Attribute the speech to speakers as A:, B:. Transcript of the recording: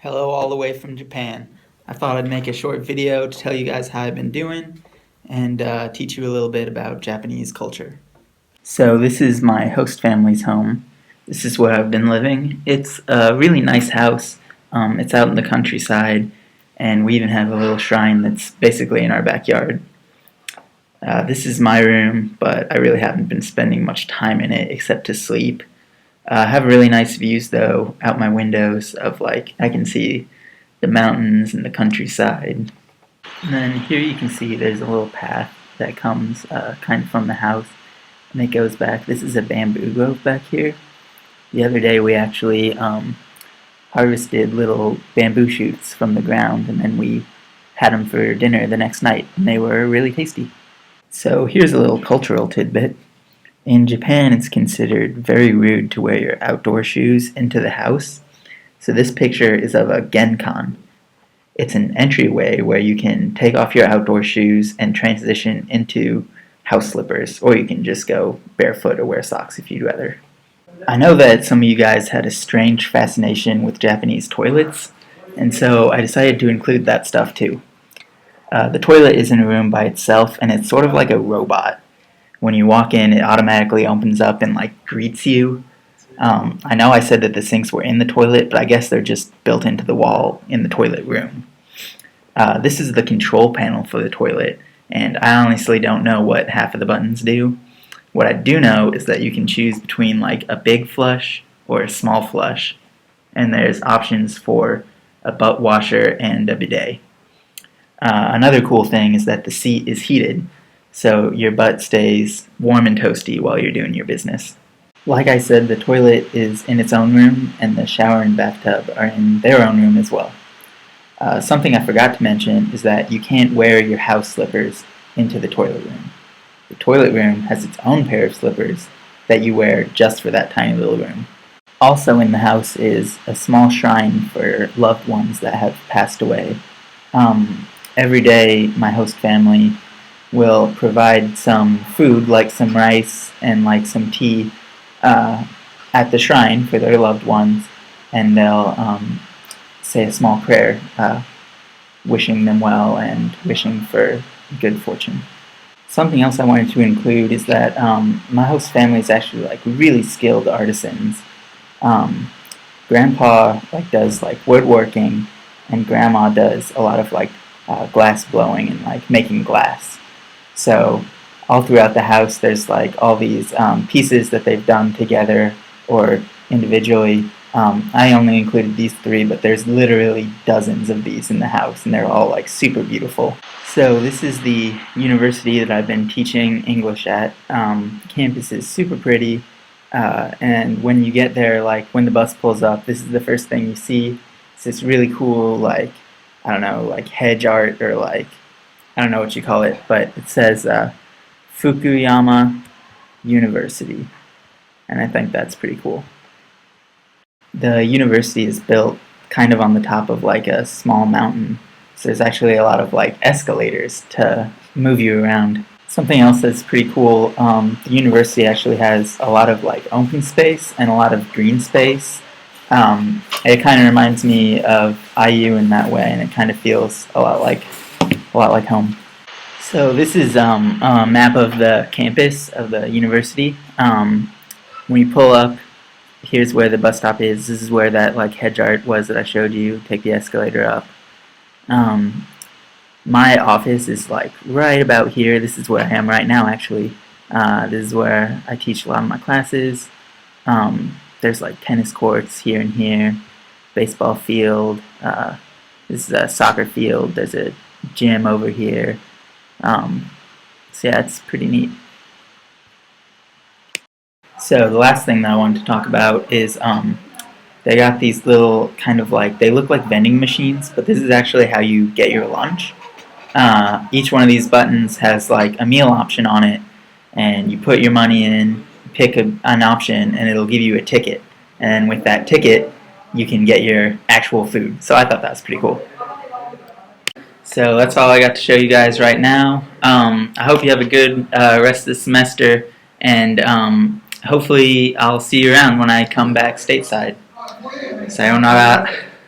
A: Hello all the way from Japan. I thought I'd make a short video to tell you guys how I've been doing and teach you a little bit about Japanese culture. So this is my host family's home. This is where I've been living. It's a really nice house. It's out in the countryside, and we even have a little shrine that's basically in our backyard. This is my room, but I really haven't been spending much time in it except to sleep. I have really nice views though out my windows of I can see the mountains and the countryside. And then here you can see there's a little path that comes kind of from the house and it goes back. This is a bamboo grove back here. The other day we actually harvested little bamboo shoots from the ground and then we had them for dinner the next night and they were really tasty. So here's a little cultural tidbit. In Japan, it's considered very rude to wear your outdoor shoes into the house. So this picture is of a genkan. It's an entryway where you can take off your outdoor shoes and transition into house slippers, or you can just go barefoot or wear socks if you'd rather. I know that some of you guys had a strange fascination with Japanese toilets, and so I decided to include that stuff too. The toilet is in a room by itself, and it's sort of like a robot. When you walk in, it automatically opens up and greets you. I know I said that the sinks were in the toilet, but I guess they're just built into the wall in the toilet room. This is the control panel for the toilet, and I honestly don't know what half of the buttons do. What I do know is that you can choose between a big flush or a small flush, and there's options for a butt washer and a bidet. Another cool thing is that the seat is heated, so your butt stays warm and toasty while you're doing your business. Like I said, the toilet is in its own room, and the shower and bathtub are in their own room as well. Something I forgot to mention is that you can't wear your house slippers into the toilet room. The toilet room has its own pair of slippers that you wear just for that tiny little room. Also in the house is a small shrine for loved ones that have passed away. Every day, my host family will provide some food, like some rice and some tea, at the shrine for their loved ones, and they'll say a small prayer, wishing them well and wishing for good fortune. Something else I wanted to include is that my host family is actually really skilled artisans. Grandpa does woodworking, and Grandma does a lot of glass blowing and making glass. So all throughout the house there's all these pieces that they've done together or individually. I only included these three, but there's literally dozens of these in the house, and they're all super beautiful. So this is the university that I've been teaching English at. Campus is super pretty, and when you get there, when the bus pulls up, this is the first thing you see. It's this really cool I don't know, hedge art, or I don't know what you call it, but it says Fukuyama University, and I think that's pretty cool. The university is built kind of on the top of a small mountain, so there's actually a lot of escalators to move you around. Something else that's pretty cool, the university actually has a lot of open space and a lot of green space. It kind of reminds me of IU in that way, and it kind of feels a lot like home. So this is a map of the campus of the university. When you pull up, here's where the bus stop is. This is where that hedge art was that I showed you. Take the escalator up. My office is right about here. This is where I am right now, actually. This is where I teach a lot of my classes. There's tennis courts here and here, baseball field. This is a soccer field. There's a gym over here. So yeah, it's pretty neat. So the last thing that I wanted to talk about is they got these little they look like vending machines, but this is actually how you get your lunch. Each one of these buttons has a meal option on it, and you put your money in, pick an option, and it'll give you a ticket. And with that ticket, you can get your actual food. So I thought that was pretty cool. So that's all I got to show you guys right now. I hope you have a good rest of the semester, and hopefully I'll see you around when I come back stateside. Sayonara.